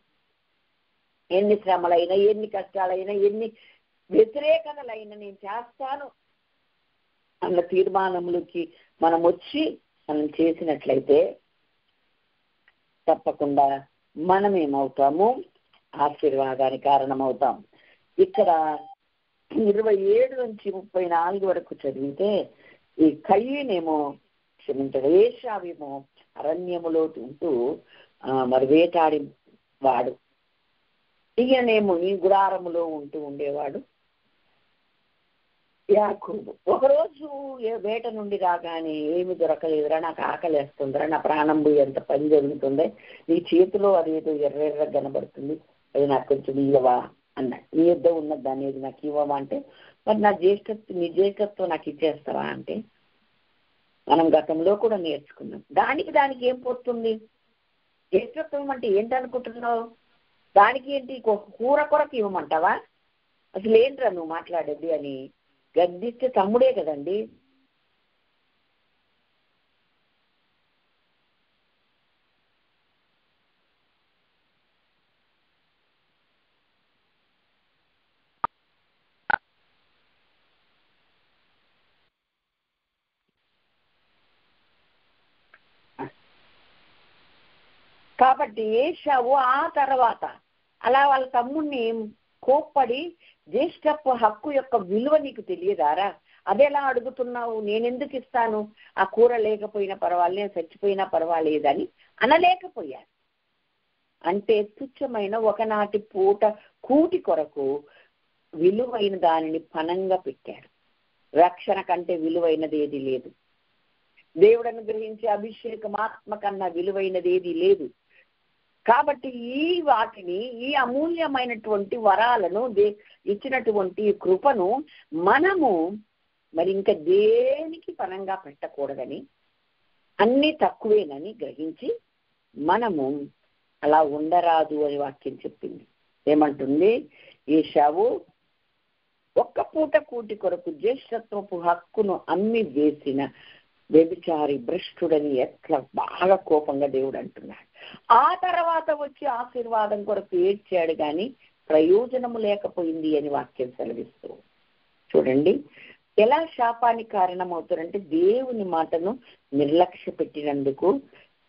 ఎన్ని శ్రమలైనా, ఎన్ని కష్టాలైనా, ఎన్ని వ్యతిరేకతలైనా నేను చేస్తాను అన్న తీర్మానములకి మనం వచ్చి మనం చేసినట్లయితే తప్పకుండా మనమేమవుతాము? ఆశీర్వాదానికి కారణమవుతాం. ఇక్కడ 27 నుంచి 34 వరకు చదివితే ఈ కయ్యనేమో ఏశావేమో అరణ్యములో ఉంటూ మరి వేటాడి వాడు, ఈయనేమో ఈ గుడారములో ఉంటూ ఉండేవాడు యాకోబు. ఒకరోజు వేట నుండి రాగానే ఏమి దొరకలేదురా, నాకు ఆకలి వేస్తుందిరా, నా ప్రాణం పోయి ఎంత పని జరుగుతుంది, నీ చేతిలో అదేదో ఎర్రెర్ర కనబడుతుంది, అది నాకు కొంచెం ఇవ్వవా అన్నాడు. నీ యుద్ధ ఉన్నది దాన్ని ఏది నాకు ఇవ్వవా అంటే, మరి నీ జ్యేష్ఠత్వం నాకు ఇచ్చేస్తావా అంటే, మనం గతంలో కూడా నేర్చుకున్నాం. దానికి ఏం పోతుంది? జ్యేష్ఠత్వం అంటే ఏంటనుకుంటున్నావు? దానికి ఏంటి, కూర కొరకు ఇవ్వమంటావా? అసలు ఏంట్రా నువ్వు మాట్లాడేది అని గద్దిస్తే తమ్ముడే కదండి. కాబట్టి ఏశావు ఆ తర్వాత అలా వాళ్ళ తమ్ముడిని కోప్పడి, జ్యేష్ఠత్వ హక్కు యొక్క విలువ నీకు తెలియదారా, అదెలా అడుగుతున్నావు, నేనెందుకు ఇస్తాను, ఆ కూర లేకపోయినా పర్వాలేదు, నేను చచ్చిపోయినా పర్వాలేదని అనలేకపోయాను. అంటే తుచ్చమైన ఒకనాటి పూట కూటి కొరకు విలువైన దానిని పనంగా పెట్టాడు. రక్షణ కంటే విలువైనది ఏది లేదు. దేవుడు అనుగ్రహించే అభిషేకం ఆత్మ కన్నా విలువైనది ఏది లేదు. కాబట్టి ఈ అమూల్యమైనటువంటి వరాలను ఇచ్చినటువంటి కృపను మనము మరి ఇంకా దేనికి పనంగా పెట్టకూడదని, అన్ని తక్కువేనని గ్రహించి మనము అలా ఉండరాదు అని వాక్యం చెప్పింది. ఏమంటుంది? ఏశావు ఒక్క పూట కూటి కొరకు జ్యేష్ఠత్వపు హక్కును అమ్మి వేసిన వ్యభిచారి భ్రష్టుడని ఎట్లా బాగా కోపంగా దేవుడు అంటున్నాడు. ఆ తర్వాత వచ్చి ఆశీర్వాదం కొరకు ఏడ్చాడు కానీ ప్రయోజనము లేకపోయింది అని వాక్యం సెలవిస్తూ. చూడండి ఎలా శాపానికి కారణమవుతారంటే, దేవుని మాటను నిర్లక్ష్య పెట్టినందుకు,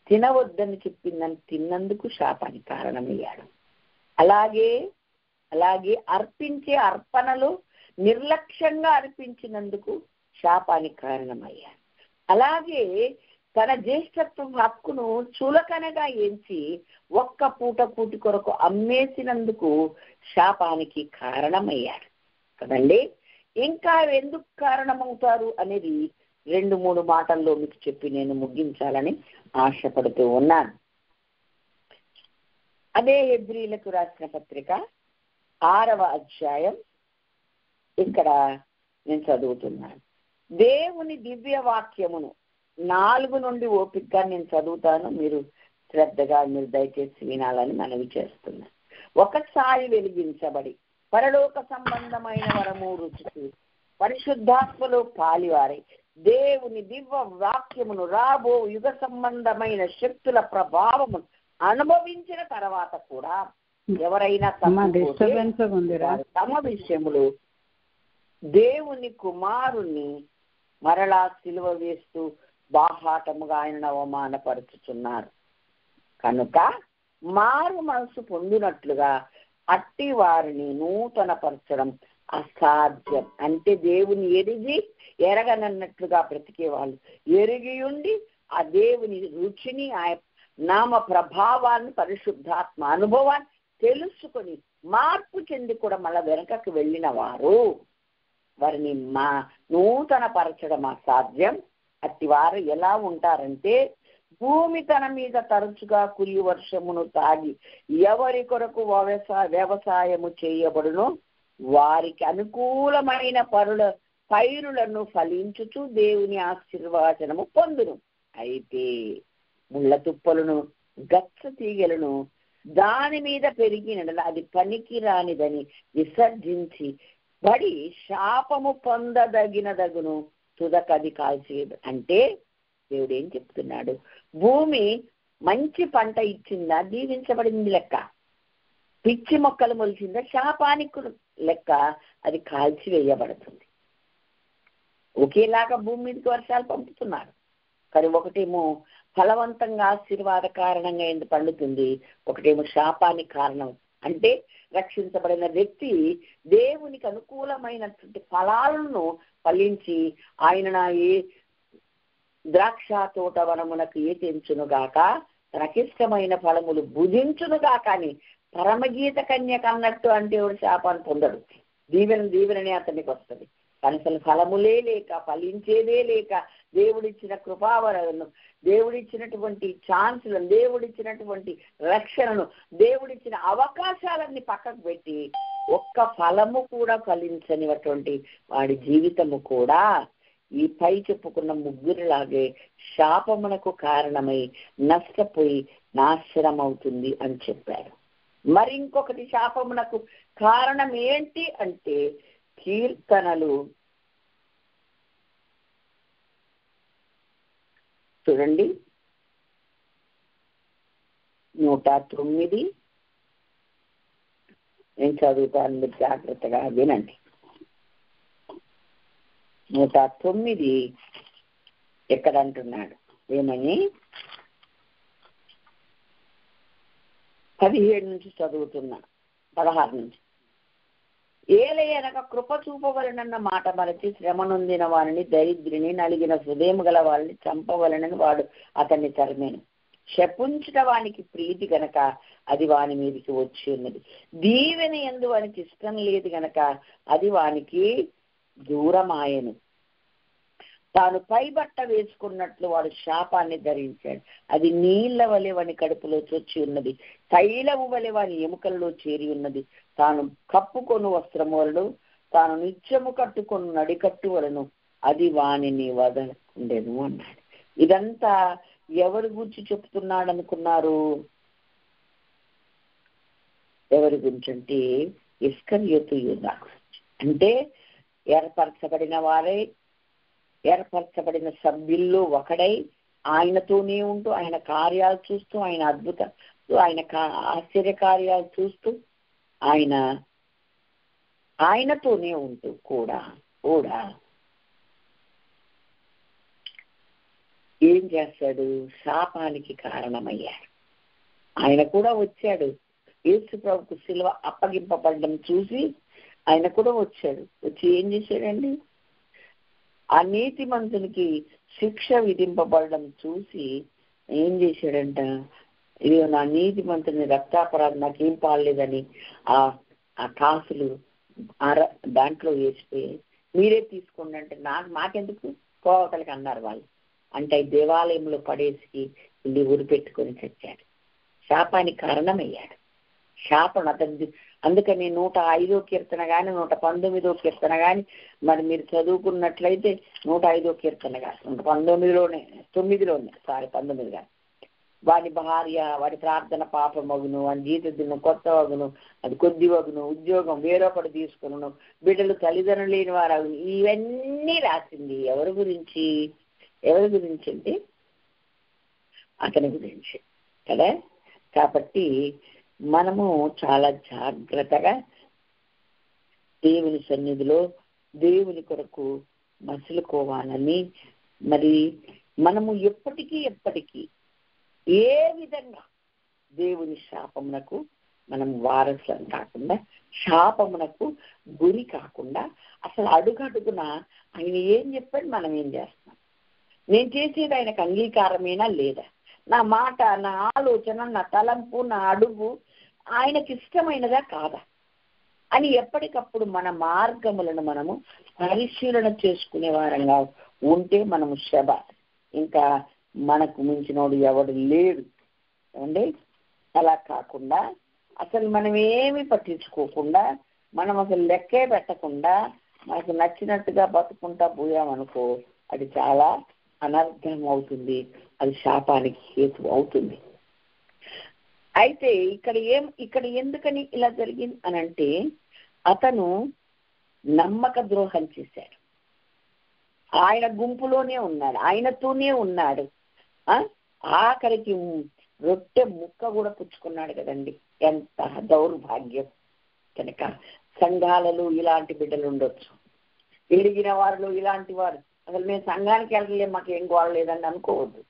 తినవద్దని చెప్పిందని తిన్నందుకు శాపానికి కారణమయ్యాడు. అలాగే అర్పించే అర్పణలు నిర్లక్ష్యంగా అర్పించినందుకు శాపానికి కారణమయ్యాడు. అలాగే తన జ్యేష్ఠత్వం హక్కును చులకనగా ఎంచి ఒక్క పూట కూటి కొరకు అమ్మేసినందుకు శాపానికి కారణమయ్యాడు కదండి. ఇంకా ఎందుకు కారణమవుతారు అనేది 2-3 మాటల్లో మీకు చెప్పి నేను ముగించాలని ఆశపడుతూ ఉన్నాను. అదే హెబ్రీలకు రాసిన పత్రిక 6వ అధ్యాయం ఇక్కడ నేను చదువుతున్నాను. దేవుని దివ్య వాక్యమును 4 నుండి ఓపికగా నేను చదువుతాను, మీరు శ్రద్ధగా మీరు దయచేసి వినాలని మనవి చేస్తున్నాను. ఒకసారి వెలిగించబడి పరలోక సంబంధమైన వరము రుచుతూ పరిశుద్ధాత్మలో పాలివారై దేవుని దివ్య వాక్యమును రాబో యుగ సంబంధమైన శక్తుల ప్రభావము అనుభవించిన తర్వాత కూడా ఎవరైనా తమ విషయములు దేవుని కుమారుణ్ణి మరలా సిలువ వేస్తూ బాహాటముగా ఆయనను అవమానపరుచుతున్నారు. కనుక మారు మనసు పొందినట్లుగా అట్టి వారిని నూతన పరచడం అసాధ్యం. అంటే దేవుని ఎరగనన్నట్లుగా బ్రతికే వాళ్ళు ఎరిగి ఉండి ఆ దేవుని రుచిని, ఆ నామ ప్రభావాన్ని, పరిశుద్ధాత్మ అనుభవాన్ని తెలుసుకొని మార్పు చెంది కూడా మళ్ళా వెనకకు వెళ్ళిన వారిని నూతన పరచడం అసాధ్యం. అట్టి వారు ఎలా ఉంటారంటే, భూమి తన మీద తరచుగా కురి వర్షమును తాగి ఎవరి కొరకు వ్యవసాయము చేయబడునో వారికి అనుకూలమైన పైరులను ఫలించుచు దేవుని ఆశీర్వచనము పొందును. అయితే ముళ్ళ తుప్పలను, గచ్చ తీగలను దాని మీద పెరిగిన అది పనికి రానిదని విసర్జించి బడి శాపము పొందదగినదగును. తుదకది కాల్చివేయబడి. అంటే దేవుడు ఏం చెప్తున్నాడు? భూమి మంచి పంట ఇచ్చిందా దీవించబడింది లెక్క, పిచ్చి మొక్కలు మొలిచిందా శాపానికి లెక్క, అది కాల్చివేయబడుతుంది. ఒకేలాగా భూమి మీదకి వర్షాలు పంపుతున్నారు, కానీ ఒకటేమో ఫలవంతంగా ఆశీర్వాద కారణంగా ఎందుకు పండుతుంది, ఒకటేమో శాపానికి కారణం. అంటే రక్షించబడిన వ్యక్తి దేవునికి అనుకూలమైనటువంటి ఫలాలను ఫలించి ఆయన నా ఏ ద్రాక్ష తోట వనమునకు ఏ తెంచునుగాక తనకిష్టమైన ఫలములు భుజించునుగాక అని పరమగీత కన్యక అన్నట్టు. అంటే ఎవరు శాపాన్ని పొందడు, దీవెననే అతనికి వస్తుంది. కానీ అసలు ఫలములే లేక, ఫలించేదే లేక, దేవుడిచ్చిన కృపావరను, దేవుడిచ్చినటువంటి ఛాన్సులను, దేవుడిచ్చినటువంటి రక్షణను, దేవుడిచ్చిన అవకాశాలన్నీ పక్కకు పెట్టి ఒక్క ఫలము కూడా ఫలించనిటువంటి వాడి జీవితము కూడా ఈ పై చెప్పుకున్న ముగ్గురిలాగే శాపమునకు కారణమై నష్టపోయి నాశనం అవుతుంది అని చెప్పారు. మరి ఇంకొకటి శాపమునకు కారణం ఏంటి అంటే కీర్తనలు చూడండి 109. నేను చదువుతాను, మీరు జాగ్రత్తగా వినండి. 109 ఎక్కడ అంటున్నాడు ఏమని? 17 నుంచి చదువుతున్నా, 16 నుంచి. ఏలయనగా కృప చూపవలనన్న మాట మరచి శ్రమ నొందిన వారిని, దరిద్రిని, నలిగిన హృదయం గల వారిని చంపవలనని వాడు అతన్ని తరిమేను. శపించుట వానికి ప్రీతి గనక అది వాని మీదకి వచ్చి ఉన్నది. దీవెన యందు వానికి ఇష్టం లేదు గనక అది వానికి దూరమాయను. తాను పైబట్ట వేసుకున్నట్లు వాడు శాపాన్ని ధరించాడు. అది నీళ్ల వలె వాని కడుపులో చొచ్చి ఉన్నది, తైలము వలె వాని ఎముకలలో చేరి ఉన్నది. తాను కప్పుకొను వస్త్రము వలను, తాను నిత్యము కట్టుకొను నడికట్టు వలను అది వానిని వదలకుండెను అన్నాడు. ఇదంతా ఎవరి గురించి చెప్తున్నాడు అనుకున్నారు? ఎవరి గురించి అంటే ఇస్కరియోతు యూదా గురించి. అంటే ఏర్పరచబడిన వారే, ఏర్పరచబడిన సభ్యుల్లో ఒకడై ఆయనతోనే ఉంటూ, ఆయన కార్యాలు చూస్తూ, ఆయన అద్భుతాలు, ఆయన ఆశ్చర్య కార్యాలు చూస్తూ, ఆయనతోనే ఉంటూ కూడా ఏం చేస్తాడు? శాపానికి కారణమయ్యాడు. ఆయన కూడా వచ్చాడు, యేసు ప్రభుకు శిలువ అప్పగింపబడడం చూసి ఆయన కూడా వచ్చాడు. వచ్చి ఏం చేశాడండి? ఆ నీతిమంతునికి శిక్ష విధింపబడడం చూసి ఏం చేశాడంట? ఇది నా నీతిమంతుని రక్తాపరాధం నాకేం పాలేదని ఆ కాసులు దాంట్లో వేసిపోయి మీరే తీసుకోండి అంటే మాకెందుకు కోవతలకి అన్నారు వాళ్ళు. అంటే దేవాలయంలో పడేసి ఇల్లు ఊరి పెట్టుకొని చచ్చాడు. శాపానికి కారణమయ్యాడు. శాపం అతని. అందుకని 105వ కీర్తన కానీ 119వ కీర్తన కానీ మరి మీరు చదువుకున్నట్లయితే 105వ కీర్తన కానీ 19లోనే 19 కానీ వాడి భార్య, వాడి ప్రార్థన పాపమగును, వాడి జీతదిను కొత్త వగును, అది కొద్ది వగును, ఉద్యోగం వేరొకటి తీసుకును, బిడ్డలు తల్లిదండ్రులు లేని వారు, ఇవన్నీ రాసింది ఎవరి గురించి అంటే అతని గురించి కదా. కాబట్టి మనము చాలా జాగ్రత్తగా దేవుని సన్నిధిలో దేవుని కొరకు మసులుకోవాలని, మరి మనము ఎప్పటికీ ఏ విధంగా దేవుని శాపమునకు మనం వారసులం కాకుండా, శాపమునకు గురి కాకుండా, అసలు అడుగడుగున ఆయన ఏం చెప్పాడు, మనం ఏం చేస్తున్నాం, నేను చేసేది ఆయనకు అంగీకారమేనా లేదా, నా మాట, నా ఆలోచన, నా తలంపు, నా అడుగు ఆయనకి ఇష్టమైనదా కాదా అని ఎప్పటికప్పుడు మన మార్గములను మనము పరిశీలన చేసుకునే వారంగా ఉంటే మనము ఇంకా మనకు మించినోడు ఎవడు లేడు అండి. అలా కాకుండా అసలు మనం ఏమి పట్టించుకోకుండా, మనం అసలు లెక్కే పెట్టకుండా మనకు నచ్చినట్టుగా బతుకుంటా పోయామనుకో, అది చాలా అనర్థం అవుతుంది, అది శాపానికి హేతు అవుతుంది. అయితే ఇక్కడ ఎందుకని ఇలా జరిగింది అనంటే, అతను నమ్మక ద్రోహం చేశాడు. ఆయన గుంపులోనే ఉన్నాడు, ఆయనతోనే ఉన్నాడు. ఆఖరికి రొట్టె ముక్క కూడా పుచ్చుకున్నాడు కదండి. ఎంత దౌర్భాగ్యం! కనుక సంఘాలలో ఇలాంటి బిడ్డలు ఉండొచ్చు, ఎరిగిన వారిలో ఇలాంటి వారు. అసలు మేము సంఘానికి వెళ్ళలే, మాకేం గోడ లేదని అనుకోవద్దు.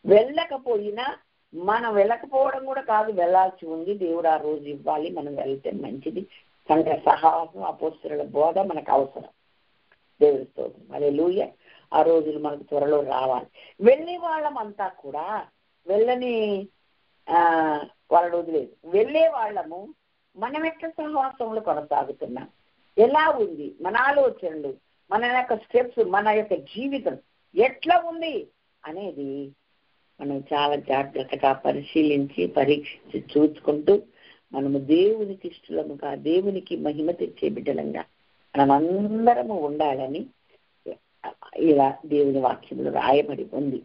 వెళ్ళకపోయినా, మనం వెళ్ళకపోవడం కూడా కాదు, వెళ్ళాల్సి ఉంది. దేవుడు ఆ రోజు ఇవ్వాలి, మనం వెళ్తే మంచిది. సంఘ సహవాసం, అపోస్తలుల బోధ మనకు అవసరం. దేవుడి స్తోత్రం, హల్లెలూయా. ఆ రోజులు మనకు త్వరలో రావాలి. వెళ్ళే వాళ్ళమంతా కూడా వెళ్ళని వాళ్ళని వదిలేదు, వెళ్ళే వాళ్ళము మనం ఎట్లా సహవాసంలో కొనసాగుతున్నాం, ఎలా ఉంది మన ఆలోచనలు, మన యొక్క స్టెప్స్, మన యొక్క జీవితం ఎట్లా ఉంది అనేది మనం చాలా జాగ్రత్తగా పరిశీలించి పరీక్షించి చూసుకుంటూ మనము దేవునికి ఇష్టలముగా, దేవునికి మహిమ తెచ్చే బిడ్డలంగా మనమందరము ఉండాలని ఇలా దేవుని వాక్యంలో రాయబడి ఉంది.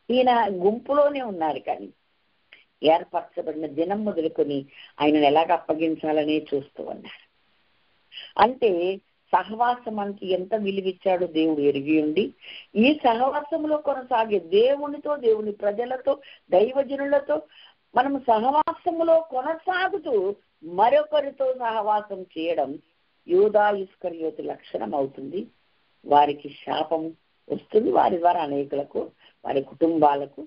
ఈయన గుంపులోనే ఉన్నారు, కానీ ఏర్పరచబడిన దినం మొదలుకొని ఆయనను ఎలాగ అప్పగించాలనే చూస్తూ ఉన్నారు. అంటే సహవాసమానికి ఎంత విలువిచ్చాడో దేవుడు ఎరిగి ఉండి, ఈ సహవాసంలో కొనసాగే దేవునితో, దేవుని ప్రజలతో, దైవజనులతో మనము సహవాసములో కొనసాగుతూ మరొకరితో సహవాసం చేయడం యూదా ఇస్కరియోతు లక్షణం అవుతుంది. వారికి శాపం వస్తుంది, వారి ద్వారా అనేకులకు, వారి కుటుంబాలకు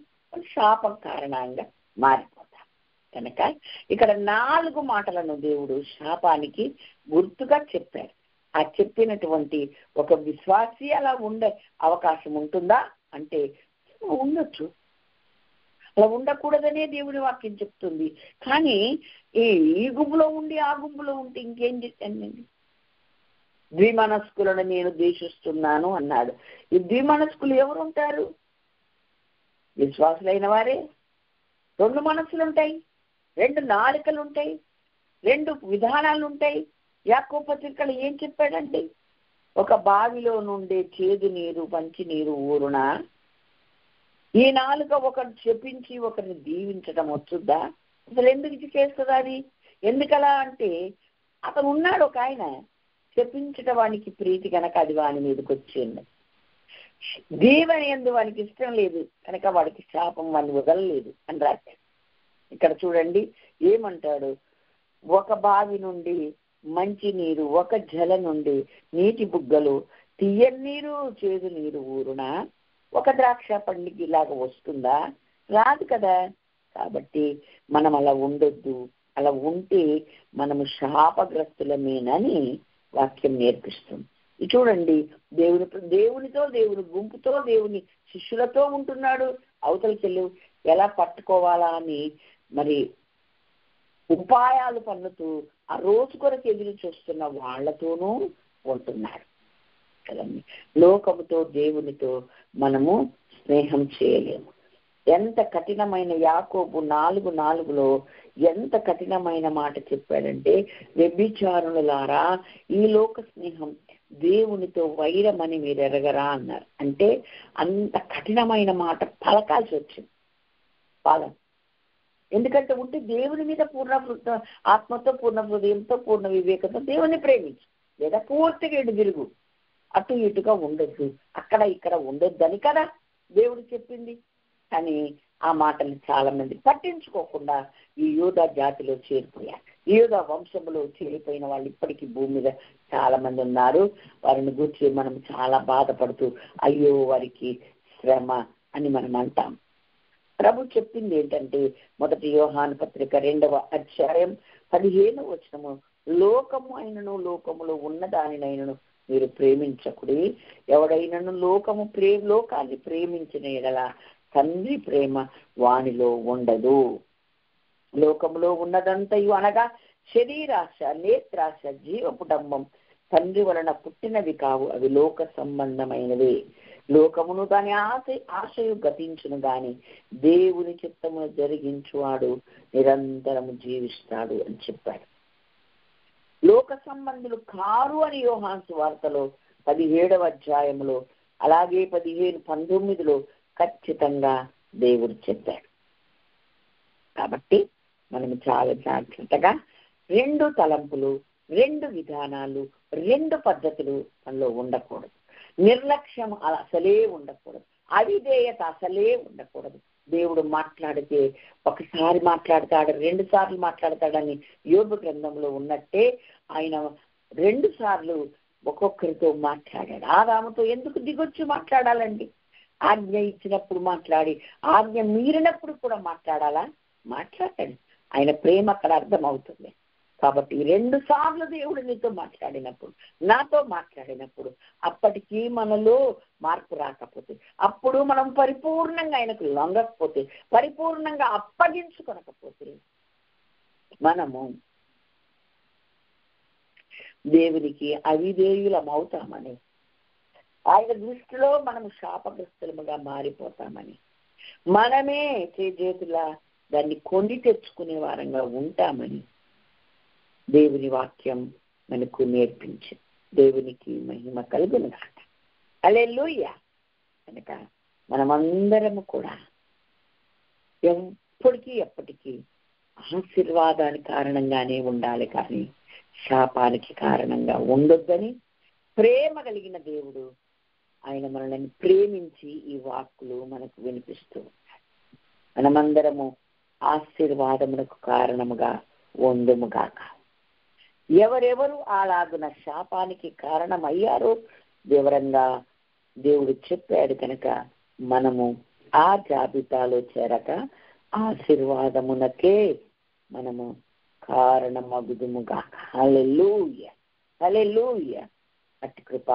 శాపం కారణంగా మారిపోతారు. కనుక ఇక్కడ 4 మాటలను దేవుడు శాపానికి గుర్తుగా చెప్పారు. ఆ చెప్పినటువంటి ఒక విశ్వాసి అలా ఉండే అవకాశం ఉంటుందా అంటే ఉండొచ్చు, అలా ఉండకూడదనే దేవుని వాక్యం చెప్తుంది. కానీ ఈ గుంపులో ఉండి ఆ గుంపులో ఉంటే ఇంకేం చేశానండి? ద్విమనస్కులను నేను ద్వేషిస్తున్నాను అన్నాడు. ఈ ద్విమనస్కులు ఎవరు ఉంటారు? విశ్వాసులైన వారే. 2 మనస్సులు ఉంటాయి, 2 నాలుకలు ఉంటాయి, 2 విధానాలు ఉంటాయి. యాకోబు పత్రికలో ఏం చెప్పాడండి? ఒక బావిలో నుండే చేదు నీరు, మంచి నీరు ఊరున ఈ నాలుక ఒకరు చెప్పించి ఒకరిని దీవించడం వచ్చుద్దా? అసలు ఎందుకు చేస్తుంది అది? ఎందుకలా అంటే అతను ఉన్నాడు ఒక ఆయన, చెప్పించడం వానికి ప్రీతి కనుక అది వాని మీదకి వచ్చింది. దీవెన ఎందు వానికి ఇష్టం లేదు కనుక వాడికి శాపం వాడిని వదలలేదు అని రాశాడు. ఇక్కడ చూడండి ఏమంటాడు? ఒక బావి నుండి మంచి నీరు, ఒక జల నుండి నీటి బుగ్గలు, తీయని నీరు, చేదు నీరు ఊరునా ఒక ద్రాక్ష పండుగ ఇలాగా వస్తుందా? రాదు కదా. కాబట్టి మనం అలా ఉండొద్దు. అలా ఉంటే మనము శాపగ్రస్తులమేనని వాక్యం నేర్పిస్తుంది. చూడండి, దేవునితో, దేవుని గుంపుతో, దేవుని శిష్యులతో ఉంటున్నాడు. అవతలకి వెళ్ళి ఎలా పట్టుకోవాలా అని మరి ఉపాయాలు పన్నుతూ ఆ రోజు కొరకు ఎదురు చూస్తున్న వాళ్లతోనూ ఉంటున్నారు కదండి. లోకముతో, దేవునితో మనము స్నేహం చేయలేము. ఎంత కఠినమైన యాకోబు 4:4 ఎంత కఠినమైన మాట చెప్పాడంటే, వ్యభిచారులారా ఈ లోక స్నేహం దేవునితో వైరమని మీరు ఎరగరా అన్నారు. అంటే అంత కఠినమైన మాట పలకాల్సి వచ్చింది పాలన. ఎందుకంటే ఉంటే దేవుని మీద పూర్ణ ఆత్మతో, పూర్ణ హృదయంతో, పూర్ణ వివేకంతో దేవుని ప్రేమించు, లేదా పూర్తిగా ఇటు తిరుగు, అటు ఇటుగా ఉండొద్దు, అక్కడ ఇక్కడ ఉండొద్దని కదా దేవుడు చెప్పింది. కానీ ఆ మాటలు చాలా మంది పట్టించుకోకుండా ఈ యూదా జాతిలో చేరిపోయారు. ఈ యూదా వంశంలో చేరిపోయిన వాళ్ళు ఇప్పటికీ భూమి మీద చాలా మంది ఉన్నారు. వారిని గురించి మనం చాలా బాధపడుతూ అయ్యో వారికి శ్రమ అని మనం అంటాం. ప్రభు చెప్పింది ఏంటంటే, 1 యోహాను పత్రిక 2వ అధ్యాయం 15వ వచనము, లోకము అయినను లోకములో ఉన్న దానినైనను మీరు ప్రేమించకుడి. ఎవడైనను లోకాన్ని ప్రేమించిన ఎడల తండ్రి ప్రేమ వానిలో ఉండదు. లోకములో ఉన్నదంతయు అనగా శరీరాశ, నేత్రాశ, జీవపుటంబం తండ్రి వలన పుట్టినవి కావు, అవి లోక సంబంధమైనవే. లోకమును దాని ఆశయు గతించును గాని దేవుని చిత్తమును జరిగించువాడు నిరంతరము జీవిస్తాడు అని చెప్పాడు. లోక సంబంధులు కారు అని యోహాను సువార్తలో 17వ అధ్యాయంలో, అలాగే 15:19 ఖచ్చితంగా దేవుడు చెప్పాడు. కాబట్టి మనము చాలా జాగ్రత్తగా 2 తలంపులు, 2 విధానాలు, 2 పద్ధతులు మనలో ఉండకూడదు. నిర్లక్ష్యం అసలే ఉండకూడదు, అవిధేయత అసలే ఉండకూడదు. దేవుడు మాట్లాడితే ఒకసారి మాట్లాడతాడు, 2 సార్లు మాట్లాడతాడని యోబు గ్రంథంలో ఉన్నట్టే ఆయన 2 సార్లు ఒక్కొక్కరితో మాట్లాడాడు. ఆదాముతో ఎందుకు దిగొచ్చి మాట్లాడాలండి? ఆజ్ఞ ఇచ్చినప్పుడు మాట్లాడి, ఆజ్ఞ మీరినప్పుడు కూడా మాట్లాడాలా? మాట్లాడండి. ఆయన ప్రేమ అక్కడ అర్థమవుతుంది. కాబట్టి 2 సార్లు దేవుడు నీతో మాట్లాడినప్పుడు, నాతో మాట్లాడినప్పుడు, అప్పటికీ మనలో మార్పు రాకపోతే, అప్పుడు మనం పరిపూర్ణంగా ఆయనకు లొంగకపోతే, పరిపూర్ణంగా అప్పగించుకొనకపోతే, మనము దేవునికి అవిధేయులమవుతామని, ఆయన దృష్టిలో మనము శాపగ్రస్తులముగా మారిపోతామని, మనమే చేతులా దాన్ని కొని తెచ్చుకునే వారంగా ఉంటామని దేవుని వాక్యం మనకు నేర్పించి, దేవునికి మహిమ కలుగును గాక. హల్లెలూయా. కనుక మనమందరము కూడా ఎప్పటికీ ఆశీర్వాదానికి కారణంగానే ఉండాలి, కానీ శాపానికి కారణంగా ఉండొద్దని ప్రేమ కలిగిన దేవుడు ఆయన మనల్ని ప్రేమించి ఈ వాక్కులు మనకు వినిపిస్తూ ఉంటాడు. మనమందరము ఆశీర్వాదమునకు కారణముగా ఉందుముగాక. ఎవరెవరు అలాగున శాపానికి కారణమయ్యారో వివరంగా దేవుడు చెప్పాడు. కనుక మనము ఆ జాబితాలో చేరక ఆశీర్వాదమునకే మనము కారణమగుదుముగాక. హల్లెలూయా, హల్లెలూయా. అట్టి కృప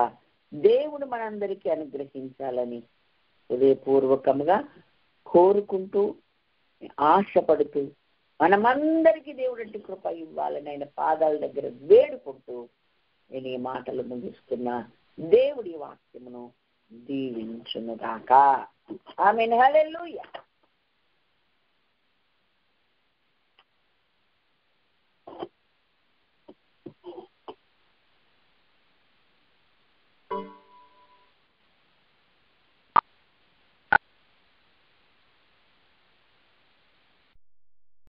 దేవుడు మనందరికీ అనుగ్రహించాలని హృదయపూర్వకంగా కోరుకుంటూ, ఆశపడుతూ, మనమందరికీ దేవుడు అట్టి కృప ఇవ్వాలని ఆయన పాదాల దగ్గర వేడుకుంటూ నేను ఈ మాటలు ముగిస్తున్నా. దేవుడి వాక్యమును దీవించునుగాక. ఆమేన్. హల్లెలూయా.